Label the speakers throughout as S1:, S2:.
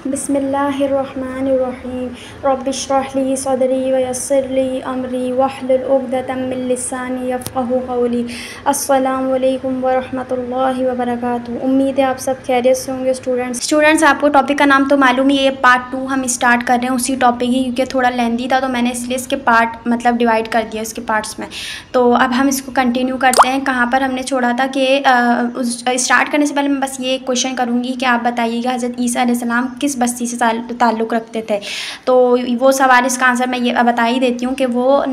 S1: बिस्मिल्लाहिर्रहमानिर्रहीम रब्बिश्रह ली सदरी वयस्सिर ली अमरी वहलुल उक़दतम मिन लिसानी यफ़क़हू क़ौली। अस्सलामु अलैकुम वरहमतुल्लाहि वबरकातुहू। उम्मीद है आप सब खैरियत से होंगे स्टूडेंट्स। आपको टॉपिक का नाम तो मालूम ही है, पार्ट 2 हम स्टार्ट कर रहे हैं उसी टॉपिक ही, क्योंकि थोड़ा लेंदी था तो मैंने इसलिए इसके पार्ट मतलब डिवाइड कर दिया इसके पार्ट्स में। तो अब हम इसको कंटिन्यू करते हैं। कहाँ पर हमने छोड़ा था कि स्टार्ट करने से पहले मैं बस ये क्वेश्चन करूँगी कि आप बताइएगा हज़रत ईसा अलैहिस्सलाम किस बस्ती से ताल्लुक़ रखते थे। तो वो सवाल इसका आंसर मैं ये बता ही देती हूँ कि वो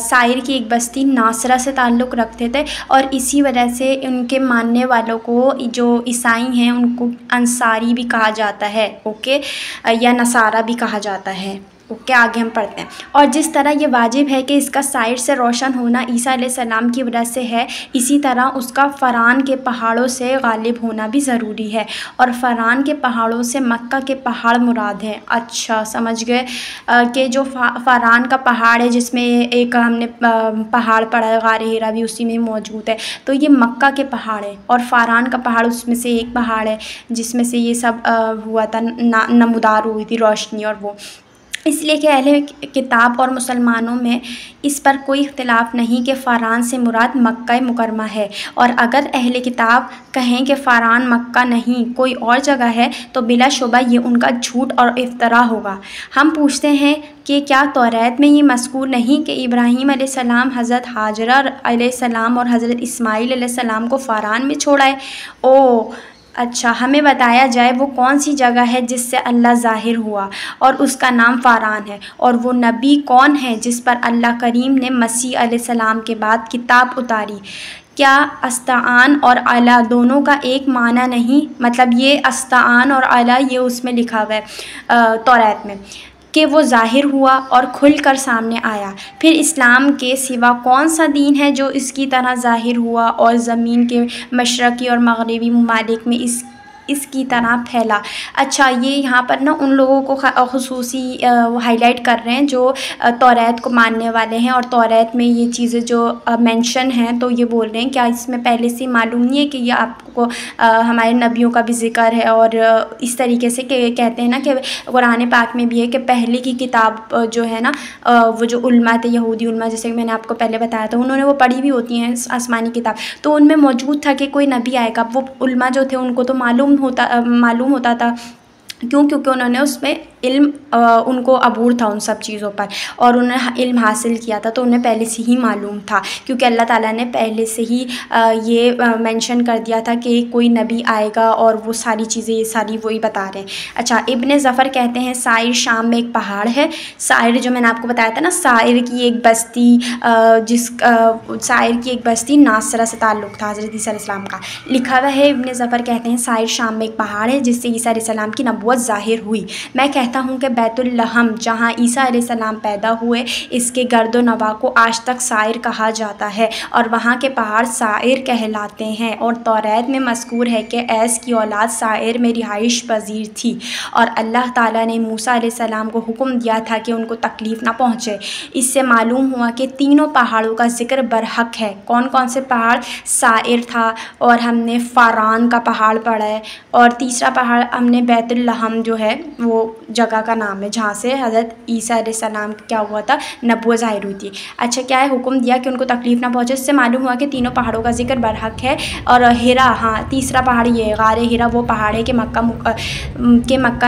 S1: साइर की एक बस्ती नासरा से ताल्लुक़ रखते थे, और इसी वजह से उनके मानने वालों को जो ईसाई हैं उनको अंसारी भी कहा जाता है, ओके, या नसारा भी कहा जाता है। ओके, आगे हम पढ़ते हैं। और जिस तरह ये वाजिब है कि इसका साइड से रोशन होना ईसा अलैहिस्सलाम की वजह से है, इसी तरह उसका फ़रान के पहाड़ों से गालिब होना भी ज़रूरी है। और फ़रान के पहाड़ों से मक्का के पहाड़ मुराद है। अच्छा, समझ गए कि जो फ़रान का पहाड़ है जिसमें एक हमने पहाड़ पढ़ा है, गारे हिरा भी उसी में मौजूद है, तो ये मक्का के पहाड़ है, और फ़रान का पहाड़ उसमें से एक पहाड़ है जिसमें से ये सब हुआ था, नमदार हुई थी रोशनी। और वो इसलिए कि अहले किताब और मुसलमानों में इस पर कोई इख्तिलाफ़ नहीं कि फ़रान से मुराद मक्का मुकरमा है। और अगर अहले किताब कहें कि फ़रान मक्का नहीं कोई और जगह है तो बिलाशुबा ये उनका झूठ और इफ्तरा होगा। हम पूछते हैं कि क्या तौरात में ये मज़कूर नहीं कि इब्राहीम अलैहिस्सलाम, हज़रत हाजरा अलैहिस्सलाम और हज़रत इस्माईल अलैहिस्सलाम को फ़रान में छोड़ाए? ओ अच्छा, हमें बताया जाए वो कौन सी जगह है जिससे अल्लाह ज़ाहिर हुआ और उसका नाम फ़रान है, और वो नबी कौन है जिस पर अल्लाह करीम ने मसीह अलैहिस्सलाम के बाद किताब उतारी? क्या अस्ताआन और अला दोनों का एक माना नहीं? मतलब ये अस्ताआन और अला ये उसमें लिखा हुआ है तौरात में कि वो ज़ाहिर हुआ और खुल कर सामने आया। फिर इस्लाम के सिवा कौन सा दीन है जो इसकी तरह ज़ाहिर हुआ और ज़मीन के मशरक़ी और मग़रिबी ममालिक में इसकी तरह फैला? अच्छा, ये यहाँ पर ना उन लोगों को ख़ुसूसी हाईलाइट कर रहे हैं जो तौरात को मानने वाले हैं, और तौरात में ये चीज़ें जो मेंशन हैं, तो ये बोल रहे हैं क्या इसमें पहले से मालूम नहीं है कि ये आपको हमारे नबियों का भी ज़िक्र है। और इस तरीके से कहते हैं ना कि कुरान पाक में भी है कि पहले की किताब जो है ना, वो जो उल्मा थे, यहूदी उल्मा, जैसे कि मैंने आपको पहले बताया था, उन्होंने वो पढ़ी भी होती हैं आसमानी किताब, तो उनमें मौजूद था कि कोई नबी आएगा। वो उल्मा जो थे उनको तो मालूम होता था, क्योंकि उन्होंने उसमें इल्म उनको अबूर था उन सब चीज़ों पर, और उन्होंने इल्म हासिल किया था, तो उन्हें पहले से ही मालूम था, क्योंकि अल्लाह ताला ने पहले से ही ये मेंशन कर दिया था कि कोई नबी आएगा, और वो सारी चीज़ें ये सारी वही बता रहे हैं। अच्छा, इब्ने ज़फ़र कहते हैं साइर शाम में एक पहाड़ है। साइर जो मैंने आपको बताया था ना, साइर की एक बस्ती नासरा से ताल्लुक़ था हज़रत ईसा अलैहिस्सलाम का, लिखा हुआ है। इब्ने ज़फ़र कहते हैं साइर शाम में एक पहाड़ है जिससे ईसा अलैहिस्सलाम की नबुव्वत ज़ाहिर हुई। मैं कहता हूँ कि बैतुल लहम जहाँ ईसा अलैहिस्सलाम पैदा हुए, इसके गर्दो नवा को आज तक साइर कहा जाता है, और वहाँ के पहाड़ साइर कहलाते हैं। और तौरात में मज़कूर है कि ऐस की औलाद साइर में रिहाइश पजीर थी, और अल्लाह ताला ने मूसा अलैहिस्सलाम को हुक्म दिया था कि उनको तकलीफ़ ना पहुँचे। इससे मालूम हुआ कि तीनों पहाड़ों का जिक्र बरहक है। कौन कौन से पहाड़? साइर था, और हमने फ़रान का पहाड़ पढ़ा है, और तीसरा पहाड़ हमने बैतुल लहम जो है वो जगह का नाम है जहाँ से हज़रत ईसा अलैहिस्सलाम क्या हुआ था, नबुव्वत ज़ाहिर हुई थी। अच्छा, क्या है? हुक्म दिया कि उनको तकलीफ़ ना पहुँचे। इससे मालूम हुआ कि तीनों पहाड़ों का जिक्र बरहक है। और हिरा, हाँ, तीसरा पहाड़ ये है, गारे हिरा वो पहाड़ है कि मक्का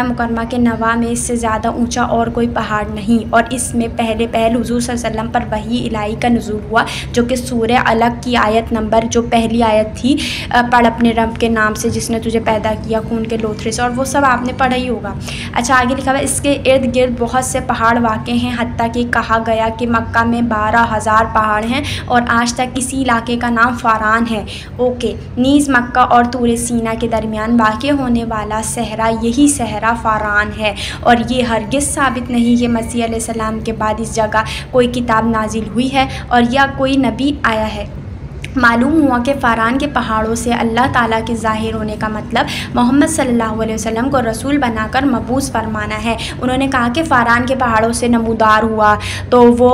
S1: मुकरमा के नवा में इससे ज़्यादा ऊँचा और कोई पहाड़ नहीं, और इसमें पहल हुज़ूर सल्लल्लाहु अलैहि वसल्लम पर वही इलाही का नुज़ूल हुआ, जो कि सूरह अलग की आयत नंबर जो पहली आयत थी, पढ़ अपने रब के नाम से जिसने तुझे पैदा किया खून के लोथरे से, और वो सब आपने पढ़ा ही होगा। अच्छा, आगे लिखा हुआ है इसके इर्द गिर्द बहुत से पहाड़ वाक़ हैं, हत्ता कि कहा गया कि मक्का में 12,000 पहाड़ हैं, और आज तक इसी इलाके का नाम फ़रान है। ओके, नीज़ मक्का और तूर सीना के दरमियान वाक़ होने वाला सहरा यही सहरा फ़रान है, और ये हरगिज़ साबित नहीं कि मसीह अलैहिस्सलाम के बाद इस जगह कोई किताब नाजिल हुई है और या कोई नबी आया है। मालूम हुआ कि फ़ारान के पहाड़ों से अल्लाह ताला के ज़ाहिर होने का मतलब मोहम्मद सल्लल्लाहु अलैहि वसल्लम को रसूल बनाकर मबूस फरमाना है। उन्होंने कहा कि फ़ारान के पहाड़ों से नमूदार हुआ, तो वो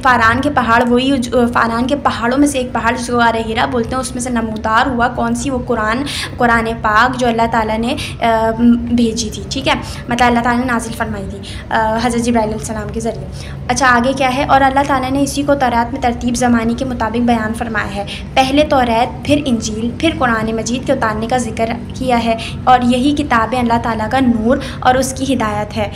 S1: फ़ारान के पहाड़ वही फ़ारान के पहाड़ों में से एक पहाड़ जिसको गार हिरा बोलते हैं, उसमें से नमूदार हुआ कौन सी? वो कुरान पाक जो अल्लाह ताला ने भेजी थी, ठीक है, मतलब अल्लाह ताला ने नाजिल फरमाई थी हज़रत जिब्राइल अलैहिस्सलाम के ज़रिए। अच्छा, आगे क्या है? और अल्लाह ताला ने इसी को तौरात में तरतीब ज़मानी के मुताबिक बयान फरमाया है। पहले तौरात, फिर इंजील, फिर कुरान मजीद के उतारने का जिक्र किया है, और यही किताबें अल्लाह ताला का नूर और उसकी हिदायत है।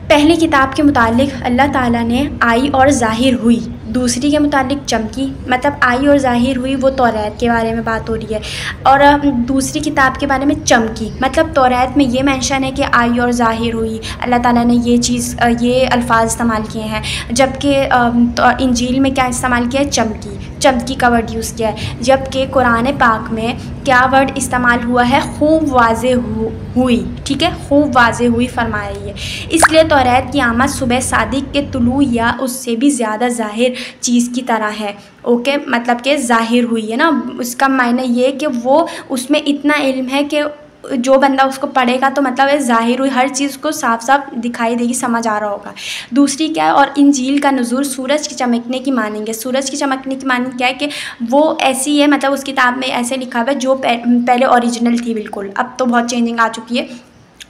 S1: पहली किताब के मुतालिक अल्लाह ताला ने आई और ज़ाहिर हुई, दूसरी के मुतालिक चमकी, मतलब आई और ज़ाहिर हुई वो तौरात के बारे में बात हो रही है, और दूसरी किताब के बारे में चमकी, मतलब तौरात में ये मेंशन है कि आई और ज़ाहिर हुई, अल्लाह ताला ने ये अल्फाज इस्तेमाल किए हैं, जबकि इंजील में क्या इस्तेमाल किया है? चमकी का वर्ड यूज़ किया है, जबकि कुरान पाक में क्या वर्ड इस्तेमाल हुआ है? खूब वाज़े हुई, ठीक है, खूब वाज़े हुई फरमाया ये। इसलिए तौरात की आमद सुबह सादिक के तुलू या उससे भी ज़्यादा ज़ाहिर चीज़ की तरह है, ओके, मतलब कि ज़ाहिर हुई है ना, उसका मायने ये कि वो उसमें इतना इल्म है कि जो बंदा उसको पढ़ेगा तो मतलब है ज़ाहिर हुई, हर चीज़ को साफ साफ दिखाई देगी, समझ आ रहा होगा। दूसरी क्या है? और इंजील का नुज़ूल सूरज की चमकने की मानेंगे। सूरज की चमकने की मानेंगे क्या है कि वो ऐसी है, मतलब उस किताब में ऐसे लिखा हुआ है जो पहले ओरिजिनल थी बिल्कुल, अब तो बहुत चेंजिंग आ चुकी है,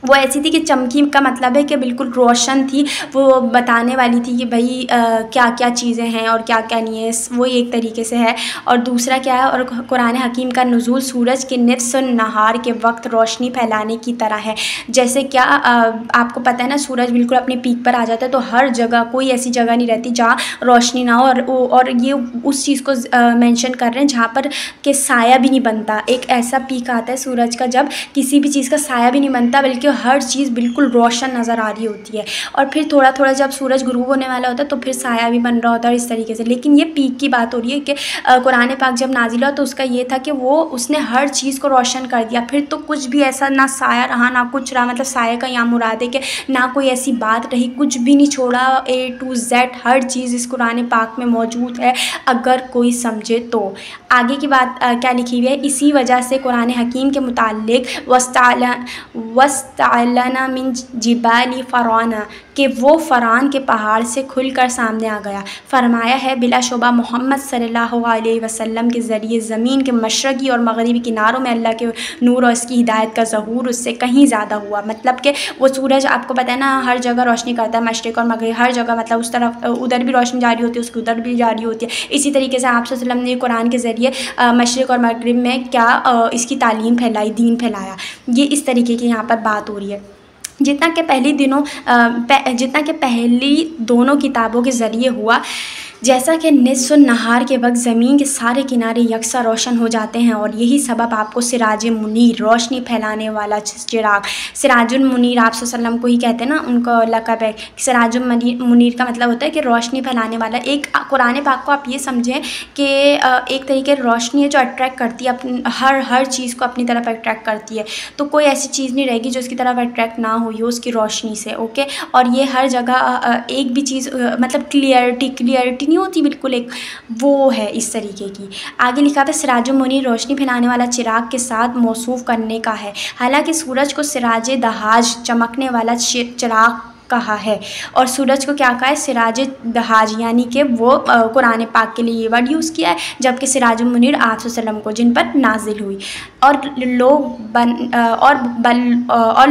S1: वो ऐसी थी कि चमकी का मतलब है कि बिल्कुल रोशन थी, वो बताने वाली थी कि भाई क्या क्या चीज़ें हैं और क्या क्या नहीं है, वो एक तरीके से है। और दूसरा क्या है? और कुरान हकीम का नुज़ूल सूरज के निस्फ़ नहार के वक्त रोशनी फैलाने की तरह है। जैसे क्या आपको पता है ना, सूरज बिल्कुल अपने पीक पर आ जाता है तो हर जगह कोई ऐसी जगह नहीं रहती जहाँ रोशनी ना हो, और ये उस चीज़ को मेंशन कर रहे हैं जहाँ पर कि साया भी नहीं बनता। एक ऐसा पीक आता है सूरज का जब किसी भी चीज़ का साया भी नहीं बनता, बल्कि हर चीज़ बिल्कुल रोशन नज़र आ रही होती है, और फिर थोड़ा थोड़ा जब सूरज गुरूब होने वाला होता है तो फिर साया भी बन रहा होता है इस तरीके से। लेकिन ये पीक की बात हो रही है कि कुरान पाक जब नाजिल हुआ तो उसका ये था कि वो उसने हर चीज़ को रोशन कर दिया, फिर तो कुछ भी ऐसा ना साया रहा ना कुछ रहा, मतलब साया का यहाँ मुराद है कि ना कोई ऐसी बात रही, कुछ भी नहीं छोड़ा, A to Z हर चीज़ इस कुरान पाक में मौजूद है अगर कोई समझे तो। आगे की बात क्या लिखी हुई है? इसी वजह से कुरान हकीम के मुतालिक वस्तालना मिन जिबाली फ़राना, कि वो फ़रान के पहाड़ से खुलकर सामने आ गया। फरमाया है बिलाशुबा मोहम्मद सल्लल्लाहु अलैहि वसल्लम के ज़रिए ज़मीन के मशरक़ी और मगरिबी किनारों में अल्लाह के नूर और इसकी हिदायत का ज़हूर उससे कहीं ज़्यादा हुआ। मतलब कि वो सूरज आपको पता है ना हर जगह रोशनी करता है, मशरिक़ और मगरिब हर जगह, मतलब उस तरफ उधर भी रोशनी जारी होती है, उसकी उधर भी जारी होती है। इसी तरीके से आप सल्लल्लाहु अलैहि वसल्लम ने कुरान के ज़रिए मशरिक़ और मगरिब में क्या इसकी तालीम फैलाई, दीन फैलाया। ये इस तरीके की यहाँ पर बात हो रही है। जितना कि पहली दोनों किताबों के ज़रिए हुआ, जैसा कि निस्फ़ नहार के वक्त ज़मीन के सारे किनारे यकसा रोशन हो जाते हैं, और यही सबब आपको सिराज मुनीर, रोशनी फैलाने वाला चिराग, सिराजुल मुनीर आप वसल्लम को ही कहते हैं ना, उनका लक़ब है। सिराजुल मुनीर का मतलब होता है कि रोशनी फैलाने वाला। एक कुरान पाक को आप ये समझें कि एक तरीके रोशनी है जो अट्रैक्ट करती है, हर चीज़ को अपनी तरफ अट्रैक्ट करती है, तो कोई ऐसी चीज़ नहीं रहेगी जो उसकी तरफ अट्रैक्ट ना हुई हो उसकी रोशनी से, ओके। और ये हर जगह एक भी चीज़ मतलब क्लियरिटी नहीं होती बिल्कुल, एक वो है इस तरीके की। आगे लिखा था सिराजुल मुनीर रोशनी फैलाने वाला चिराग के साथ मौसूफ करने का है, हालांकि सूरज को सिराज दहाज चमकने वाला चिराग कहा है, और सूरज को क्या कहा है? सिराज दहाज, यानी कि वो कुरान पाक के लिए ये वर्ड यूज़ किया है, जबकि सिराजुल मुनीर आप वसल्लम को जिन पर नाजिल हुई। और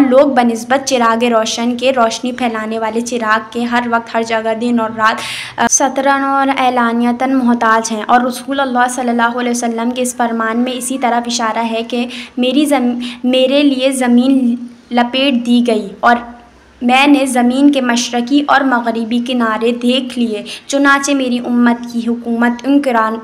S1: लोग बनिस्बत चिराग रोशन के रोशनी फैलाने वाले चिराग के हर वक्त हर जगह दिन और रात सतरन और एलानियतन मोहताज हैं। और रसूल अल्लाह सल्लल्लाहु अलैहि वसल्लम के इस फरमान में इसी तरफ इशारा है कि मेरे लिए ज़मीन लपेट दी गई और मैंने ज़मीन के मशरक़ी और मगरिबी किनारे देख लिए, चुनाचे मेरी उम्मत की हुकूमत उन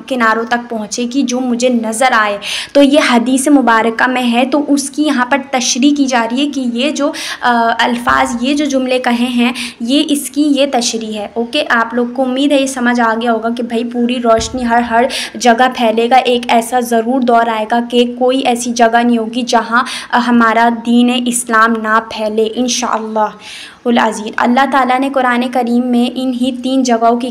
S1: किनारों तक पहुँचेगी जो मुझे नज़र आए। तो ये हदीस मुबारका में है, तो उसकी यहाँ पर तशरीह की जा रही है कि ये जो अल्फाज, ये जो जुमले कहे हैं, ये इसकी ये तशरीह है, ओके। आप लोग को उम्मीद है ये समझ आ गया होगा कि भाई पूरी रोशनी हर जगह फैलेगा, एक ऐसा ज़रूर दौर आएगा कि कोई ऐसी जगह नहीं होगी जहाँ हमारा दीन इस्लाम ना फैले, इंशाअल्लाह। उल अज़ीज़। अल्लाह ताला ने कुरान करीम में इन्हीं 3 जगहों की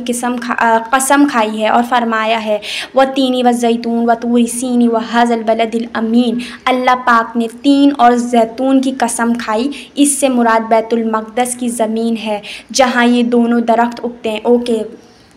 S1: कसम खाई है और फरमाया है वत्तीनी वज़्ज़ैतून वतूर सीनी व हाज़ल बलदिल अमीन। अल्लाह पाक ने तीन और जैतून की कसम खाई। इससे मुराद बैतुल मक़दस की ज़मीन है जहाँ ये दोनों दरख्त उगते हैं। ओके,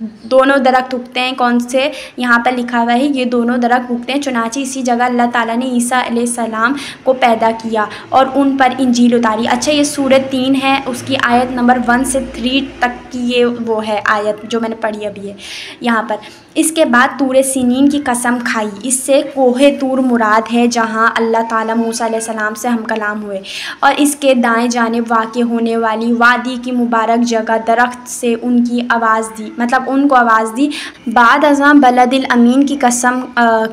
S1: दोनों दरख्त उगते हैं कौन से, यहाँ पर लिखा हुआ है ये दोनों दरख्त उगते हैं। चुनांचे इसी जगह अल्लाह ताला ने ईसा अलैहिस्सलाम को पैदा किया और उन पर इंजील उतारी। अच्छा, ये सूरत 3 है, उसकी आयत नंबर 1 से 3 तक की ये वो है आयत जो मैंने पढ़ी अभी है यहाँ पर। इसके बाद तूरे सीनीन की कसम खाई। इससे कोहे तूर मुराद है जहाँ अल्लाह ताला मूसा अलैहिस्सलाम से हम कलाम हुए और इसके दाएं जानिब वाक़ होने वाली वादी की मुबारक जगह दरख्त से उनकी आवाज़ दी, मतलब उनको आवाज़ दी। बाद अज़ां बलदिल अमीन की कसम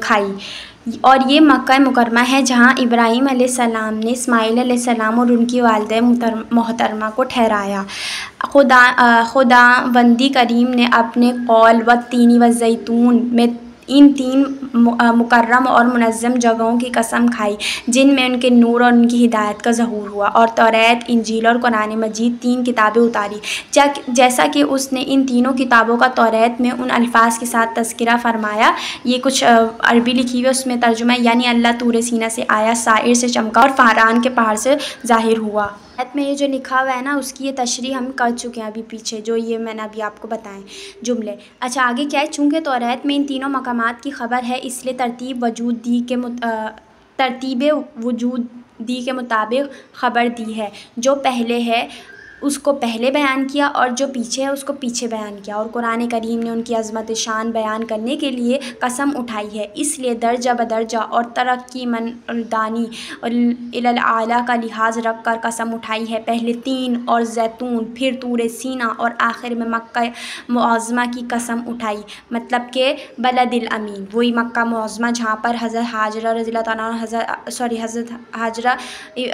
S1: खाई और ये मक्का मुकरमा है जहाँ इब्राहीम अलैहिस्सलाम ने इस्माईल अलैहिस्सलाम और उनकी वालिदा मोहतरमा को ठहराया। खुदावंदी करीम ने अपने कौल वत्तीनी वज़्ज़ैतून में इन 3 मुकर्रम और मुनज़्ज़म जगहों की कसम खाई जिनमें उनके नूर और उनकी हिदायत का ज़हूर हुआ और तौरात, इंजील और कुरान मजीद 3 किताबें उतारी। जैसा कि उसने इन तीनों किताबों का तौरात में उन अल्फाज के साथ तज़किरा फ़रमाया। ये कुछ अरबी लिखी हुई है, उसमें तर्जुमा यानी अल्लाह तूरे सीना से आया, साइर से चमका और फ़ारान के पहाड़ से ज़ाहिर हुआ। में ये जो लिखा हुआ है ना उसकी ये तशरीह हम कर चुके हैं अभी पीछे, जो ये मैंने अभी आपको बताएं जुमले। अच्छा, आगे क्या है, चूँकि तौरात में इन तीनों मकामात की ख़बर है इसलिए तरतीब वजूद दी के मुताबिक ख़बर दी है। जो पहले है उसको पहले बयान किया और जो पीछे है उसको पीछे बयान किया। और कुरान करीम ने उनकी अज़मत शान बयान करने के लिए कसम उठाई है, इसलिए दर्जा बदर्जा और तरक्की मनदानी और इलल आला का लिहाज रख कर कसम उठाई है। पहले 3 और जैतून, फिर तूरे सीना और आखिर में मक्का मुअज़्ज़मा की कसम उठाई, मतलब के बलदिल अमीन, वही मक्का मुअज़्ज़मा जहाँ पर हज़रत हाजरा रज़ियल्लाहु ताला हज़रत हाजरा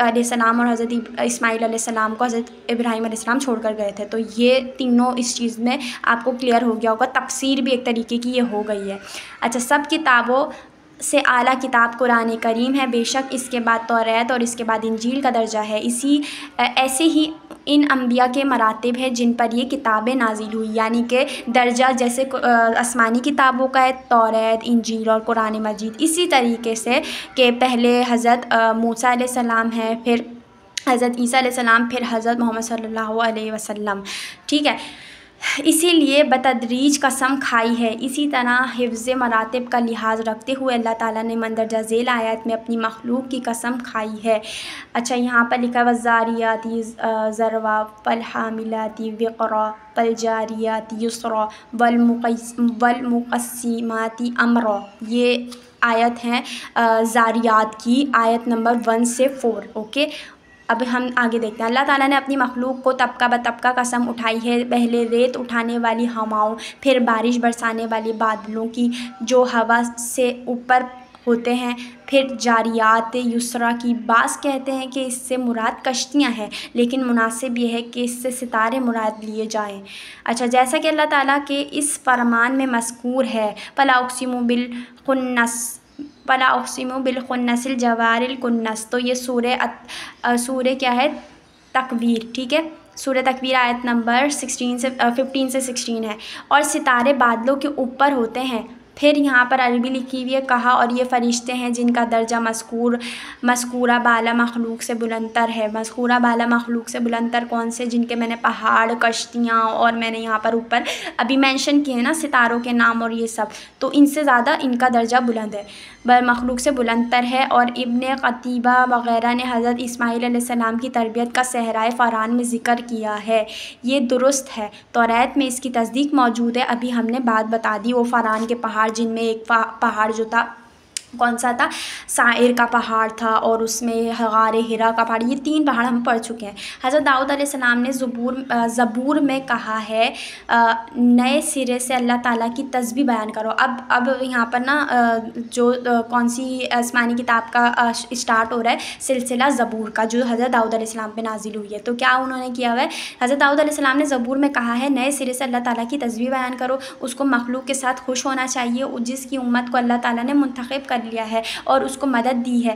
S1: अलैहिस्सलाम और हज़रत इस्माईल अलैहिस्सलाम को हज़रत इब्राहीम अलैहिस्सलाम छोड़कर गए थे। तो ये तीनों इस चीज़ में आपको क्लियर हो गया होगा, तफसीर भी एक तरीके की ये हो गई है। अच्छा, सब किताबों से आला किताब कुरान करीम है, बेशक इसके बाद तौरात और इसके बाद इंजील का दर्जा है। ऐसे ही इन अम्बिया के मरातिब है जिन पर ये किताबें नाजिल हुई, यानी कि दर्जा जैसे आसमानी किताबों का है तौरात, इंजील और कुरान मजीद, इसी तरीके से कि पहले हज़रत मूसा अलैहिस्सलाम है, फिर हज़रत ईसा अलैहिस्सलाम, फिर हज़रत मोहम्मद सल्लल्लाहु अलैहि वसल्लम। ठीक है, इसीलिए बतदरीज कसम खाई है। इसी तरह हिफ्ज़ मरातिब का लिहाज रखते हुए अल्लाह ताला ने मंदरजा झेल आयत में अपनी मखलूक की कसम खाई है। अच्छा, यहाँ पर लिखा वज़ारियाती ज़रवा फ़लहामिलाती विक़रा फ़लजारियाती युसरा वलमुक़स्सिमाती अमरा। ये आयत हैं ज़ारियात की, आयत नंबर 1 से 4। ओके, अब हम आगे देखते हैं। अल्लाह ताला ने अपनी मखलूक को तबका ब तबका कसम उठाई है। पहले रेत उठाने वाली हवाओं, फिर बारिश बरसाने वाली बादलों की जो हवा से ऊपर होते हैं, फिर जारियात युसरा की। बास कहते हैं कि इससे मुराद कश्तियाँ हैं, लेकिन मुनासिब यह है कि इससे सितारे मुराद लिए जाएं। अच्छा, जैसा कि अल्लाह ताला के इस फरमान में मज़कूर है फला उक़सिमु बिल खुन्नसिल जवारिल कुन्नस। तो ये सूरे क्या है, तकवीर। ठीक है, सूरह तकवीर आयत नंबर 15 से 16 है। और सितारे बादलों के ऊपर होते हैं। फिर यहाँ पर अरबी लिखी हुई है, कहा और ये फ़रिश्ते हैं जिनका दर्जा मज़कूरा बाला मखलूक से बुलंदतर है। मज़कूरा बाला मखलूक से बुलंदतर कौन से, जिनके मैंने पहाड़, कश्तियाँ और मैंने यहाँ पर ऊपर अभी मेंशन किए हैं ना सितारों के नाम और ये सब, तो इनसे ज़्यादा इनका दर्जा बुलंद है, मखलूक से बुलंदतर है। और इब्न क़तीबा वग़ैरह ने हज़रत इस्माईल अलैहिस्सलाम की तरबियत का सहराए फ़ारान में ज़िक्र किया है। ये दुरुस्त है, तौरात में इसकी तस्दीक मौजूद है। अभी हमने बात बता दी वो फ़ारान के पहाड़, जिनमें एक पहाड़ जो था कौन सा था, साइर का पहाड़ था और उसमें गारे हिरा का पहाड़, ये 3 पहाड़ हम पढ़ चुके हैं। हज़रत दाऊद अलैहिस्सलाम ने ज़बूर में कहा है नए सिरे से अल्लाह ताला की तस्बीह बयान करो। अब यहाँ पर ना जो कौन सी आसमानी किताब का स्टार्ट हो रहा है सिलसिला ज़बूर का, जो हज़रत दाऊद अलैहिस्सलाम पे नाजिल हुई है। तो क्या उन्होंने किया हुआ है, हज़रत दाऊद अलैहिस्सलाम ने ज़बूर में कहा है नए सिरे से अल्लाह ताला की तस्बीह बयान करो, उसको मखलूक के साथ खुश होना चाहिए जिसकी उम्मत को अल्लाह ताला ने मुंतखब कर लिया है और उसको मदद दी है।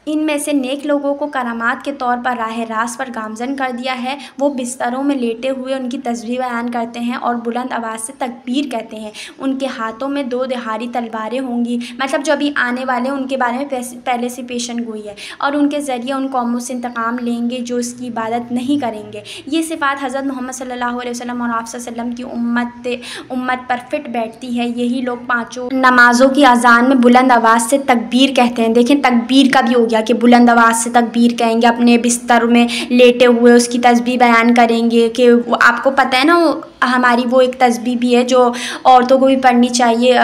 S1: इनमें से नेक लोगों को करामात के तौर पर राह रास्त पर गामजन कर दिया है। वो बिस्तरों में लेटे हुए उनकी तस्बीह बयान करते हैं और बुलंद आवाज़ से तकबीर कहते हैं। उनके हाथों में 2 धारी तलवारें होंगी, मतलब जो अभी आने वाले उनके बारे में पहले से पेशन गोई है, और उनके ज़रिए उन कौमों से इंतकाम लेंगे जो इसकी इबादत नहीं करेंगे। ये सिफ़ात हज़रत मोहम्मद सल्लल्लाहु अलैहि वसल्लम और आप सल्लम की उम्मत पर फिट बैठती है। यही लोग 5 नमाज़ों की अज़ान में बुलंद आवाज़ से तकबीर कहते हैं। देखें, तकबीर का भी हो गया कि बुलंद आवाज़ से तकबीर कहेंगे, अपने बिस्तर में लेटे हुए उसकी तस्बीह बयान करेंगे। कि आपको पता है ना, वो हमारी वो एक तस्बीह भी है जो औरतों को भी पढ़नी चाहिए,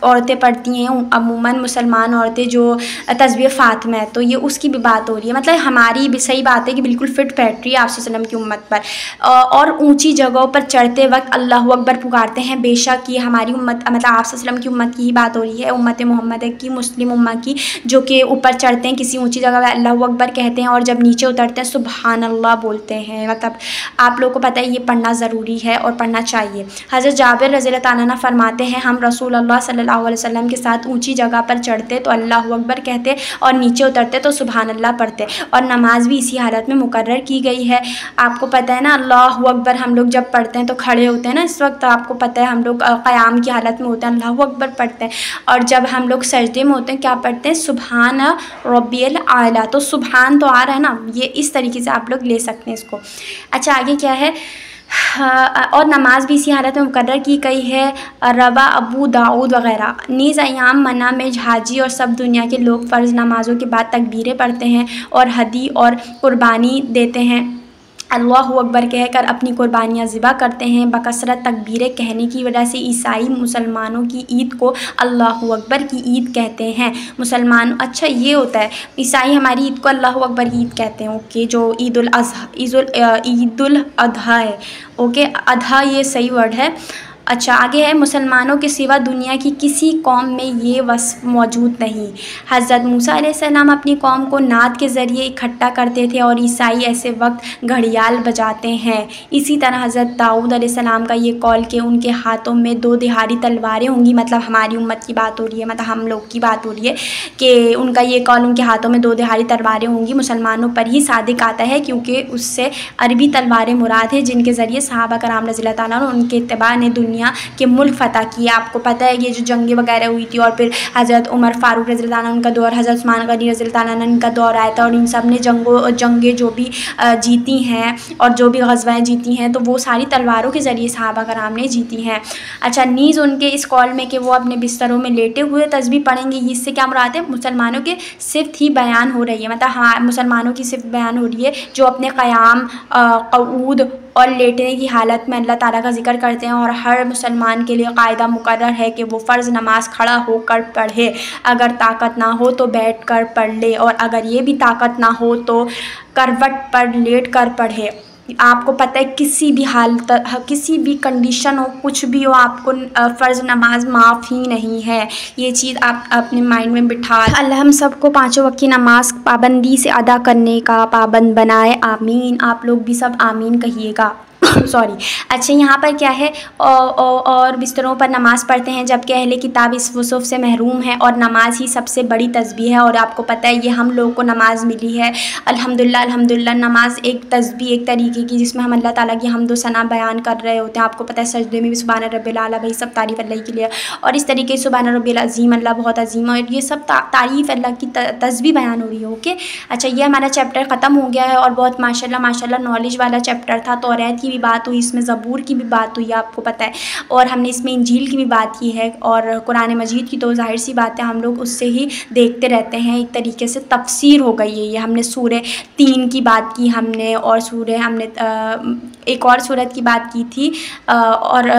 S1: औरतें पढ़ती हैं अमूमन, मुसलमान औरतें, जो तस्बीह फ़ातिमा है, तो ये उसकी भी बात हो रही है। मतलब हमारी भी सही बात है कि बिल्कुल फिट बैठ रही है आप वसल्लम की उम्मत पर। और ऊंची जगहों पर चढ़ते वक्त अल्लाहु अकबर पुकारते हैं। बेशक ये हमारी उम्मत, मतलब आप वसल्लम की उम्मत की ही बात हो रही है, उम्मत मोहम्मद की, मुस्लिम उम्मा की, जो कि ऊपर चढ़ते हैं किसी ऊंची जगह पर अल्लाहु अकबर कहते हैं, और जब नीचे उतरते हैं सुबहान अल्लाह बोलते हैं। मतलब आप लोगों को पता है ये पढ़ना ज़रूरी है और पढ़ना चाहिए। हज़रत जाबिर रज़ियल्लाहु ताला अन्हु फरमाते हैं, हम रसूल अल्लाह सल्लल्लाहु अलैहि वसल्लम के साथ ऊंची जगह पर चढ़ते तो अल्लाहु अकबर कहते और नीचे उतरते तो सुबहान अल्लाह पढ़ते, और नमाज भी इसी हालत में मुकर्रर की गई है। आपको पता है ना, अल्लाहु अकबर हम लोग जब पढ़ते हैं तो खड़े होते हैं ना, इस वक्त आपको पता है हम लोग क़याम की हालत में होते हैं, अल्लाहु अकबर पढ़ते हैं, और जब हम लोग सजदे में होते हैं क्या पढ़ते हैं, सुबहान रब्बियल आला। तो सुबहान तो आ रहा है ना, ये इस तरीके से आप लोग ले सकते हैं इसको। अच्छा, आगे क्या है, और नमाज भी इसी हालत में मुकर्रर की गई है। रवा अबू दाऊद वग़ैरह। नीज़ अयाम मना में हाजी और सब दुनिया के लोग फ़र्ज़ नमाज़ों के बाद तकबीरें पढ़ते हैं और हदी और कुर्बानी देते हैं, अल्लाहु अकबर कहकर अपनी कुर्बानियाँ ज़िबा करते हैं। बकसरत तकबीरें कहने की वजह से ईसाई मुसलमानों की ईद को अल्लाहु अकबर की ईद कहते हैं। मुसलमान, अच्छा ये होता है, ईसाई हमारी ईद को अल्लाहु अकबर की ईद कहते हैं। ओके, जो ईदुल अज़हा है, ओके, अधा ये सही वर्ड है। अच्छा, आगे है, मुसलमानों के सिवा दुनिया की किसी कौम में ये वस्फ़ मौजूद नहीं। हज़रत मूसा अलैहिस्सलाम अपनी कौम को नाद के ज़रिए इकट्ठा करते थे और ईसाई ऐसे वक्त घड़ियाल बजाते हैं। इसी तरह हज़रत दाऊद अलैहिस्सलाम का ये कौल कि उनके हाथों में 2 धारी तलवारें होंगी, मतलब हमारी उम्मत की बात हो रही है, मतलब हम लोग की बात हो रही है कि उनका ये कौल उनके हाथों में 2 धारी तलवारें होंगी, मुसलमानों पर ही सादिक आता है, क्योंकि उससे अरबी तलवारें मुराद है जिनके ज़रिए सहाबा कराम रज़ियल्लाहु ताला अन्हुम उनके इत्तिबा ने दुनिया के मुल्क फ़तह किए। आपको पता है ये जो जंगें वगैरह हुई थी, और फिर हज़रत उमर फ़ारूक रज़ियल्लाहु अन्हु उनका दौर, हज़रत उस्मान गनी रज़ियल्लाहु अन्हु उनका दौर आया था, और इन सब ने जंगें जो भी जीती हैं और जो भी ग़ज़वाएँ जीती हैं, तो वो सारी तलवारों के ज़रिए सहाबा कराम ने जीती हैं। अच्छा, नीज़ उनके इस कौल में कि वो अपने बिस्तरों में लेटे हुए तस्बीह पढ़ेंगे, इससे क्या मुराद है, मुसलमानों के सिफ़त ही बयान हो रही है, मतलब हाँ, मुसलमानों की सिफ़त बयान हो रही है जो अपने क़याम, क़ऊद और लेटने की हालत में अल्लाह ताला का ज़िक्र करते हैं। और हर मुसलमान के लिए कायदा मुकर्रर है कि वो फ़र्ज़ नमाज खड़ा होकर पढ़े, अगर ताकत ना हो तो बैठ कर पढ़ ले, और अगर ये भी ताकत ना हो तो करवट पर लेट कर पढ़े। आपको पता है किसी भी हालत, किसी भी कंडीशन हो, कुछ भी हो, आपको फ़र्ज़ नमाज माफ़ ही नहीं है। ये चीज़ आप अपने माइंड में बिठा। अल्लाह हम सबको 5 वक्त की नमाज पाबंदी से अदा करने का पाबंद बनाए, आमीन। आप लोग भी सब आमीन कहिएगा। सॉरी। अच्छा, यहाँ पर क्या है, और बिस्तरों पर नमाज़ पढ़ते हैं जबकि अहले किताब इस वसूफ़ से महरूम है, और नमाज ही सबसे बड़ी तस्बीह है। और आपको पता है ये हम लोगों को नमाज मिली है, अल्हम्दुलिल्लाह अल्हम्दुलिल्लाह। नमाज एक तस्बीह, एक तरीके की जिसमें हम अल्लाह ताला की हम्द व सना बयान कर रहे होते हैं। आपको पता है सजदे में भी सुभान रब्बिल आला, भाई सब तारीफ़ अल्लाह के लिए, और इस तरीके से सुभान रब्बिल अज़ीम, अल्लाह बहुत अज़ीम है, और ये सब तारीफ़ अल्लाह की तस्बीह बयान हो रही है। ओके, अच्छा, ये हमारा चैप्टर ख़त्म हो गया है, और बहुत माशाल्लाह माशाल्लाह नॉलेज वाला चैप्टर था। तौरात की भी बात हुई, इसमें ज़बूर की भी बात हुई, आपको पता है, और हमने इसमें इंजील की भी बात की है, और कुरान मजीद की तो ज़ाहिर सी बात है हम लोग उससे ही देखते रहते हैं। एक तरीके से तफसीर हो गई है ये। हमने सूरह 3 की बात की हमने, और हमने एक और सूरत की बात की थी, और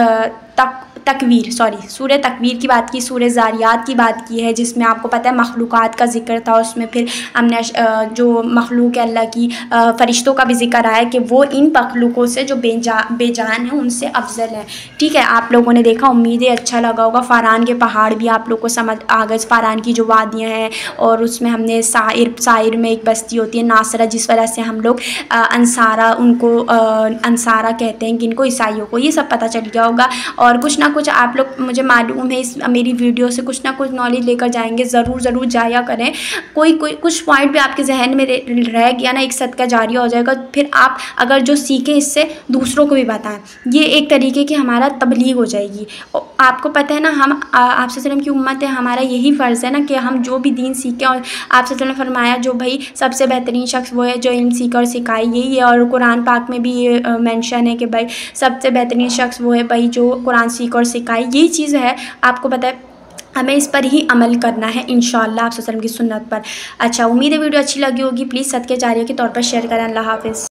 S1: तकवीर, सॉरी, सूरह तकवीर की बात की, सूरह ज़ारियात की बात की है, जिसमें आपको पता है मखलूक़ात का ज़िक्र था। उसमें फिर हमने जो मखलूक़ अल्लाह की फ़रिश्तों का भी ज़िक्र आया कि वो इन मखलूक़ों से जो बेजान हैं उनसे अफजल है। ठीक है, आप लोगों ने देखा, उम्मीद है अच्छा लगा होगा। फ़ारान के पहाड़ भी आप लोग को समझ आ गए, फ़ारान की जो वादियाँ हैं, और उसमें हमने साइर में एक बस्ती होती है नासरा, जिस वजह से हम लोग अंसारा, उनको अंसारा कहते हैं, किनको, ईसाइयों को, ये सब पता चल गया होगा। और कुछ ना कुछ आप लोग, मुझे मालूम है इस मेरी वीडियो से कुछ ना कुछ नॉलेज लेकर जाएंगे, ज़रूर जाया करें। कोई कुछ पॉइंट भी आपके जहन में रह गया ना, एक सदका जारिया हो जाएगा। फिर आप अगर जो सीखे इससे दूसरों को भी बताएं, ये एक तरीके की हमारा तबलीग हो जाएगी। आपको पता है ना, हम आप सल्लल्लाहु अलैहि वसल्लम की उम्मत है, हमारा यही फ़र्ज़ है ना कि हम जो भी दीन सीखें। और आप सल्लल्लाहु अलैहि वसल्लम ने फरमाया जो भाई सबसे बेहतरीन शख्स वो है जो इल्म सीखे और सिखाए, यही है। और कुरान पाक में भी ये मेंशन है कि भाई सबसे बेहतरीन शख्स वो है भाई जो कुरान सीखे और सिखाए, यही चीज़ है। आपको पता है हमें इस पर ही अमल करना है इंशाअल्लाह आप सल्लल्लाहु अलैहि वसल्लम की सुन्नत पर। अच्छा, उम्मीद है वीडियो अच्छी लगी होगी। प्लीज़ सदके जारिया के तौर पर शेयर करें। अल्लाह हाफ़िज़।